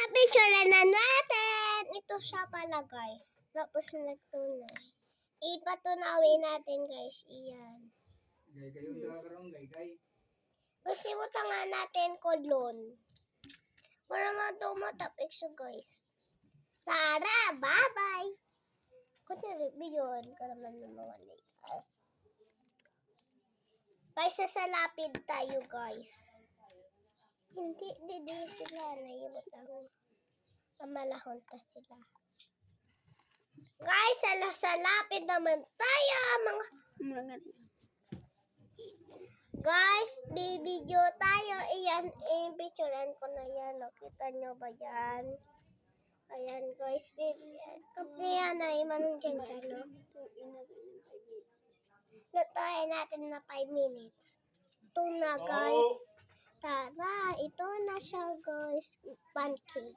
Napicture na natin. Ito siya pala, guys. Tapos nagtunay. Ipatunawin natin, guys. Iyan. Gay yung dakarong gay. Kasi buta nga natin kolon. Para matapik siya, guys. Tara, bye-bye. Kung review yun, ka naman lumawalik. Guys, sasalapid tayo, guys. Hindi sila na yung mamalahon pa sila. Guys, sasalapid naman tayo, mga guys, bibidyo tayo. Iyan, i-picturean ko na yan. Nakita nyo ba yan? Ayan, guys. Yan ay manong dyan dyan, no? Lutuin natin na 5 minutes. Ito na, guys. Tara, ito na siya, guys. Pancake.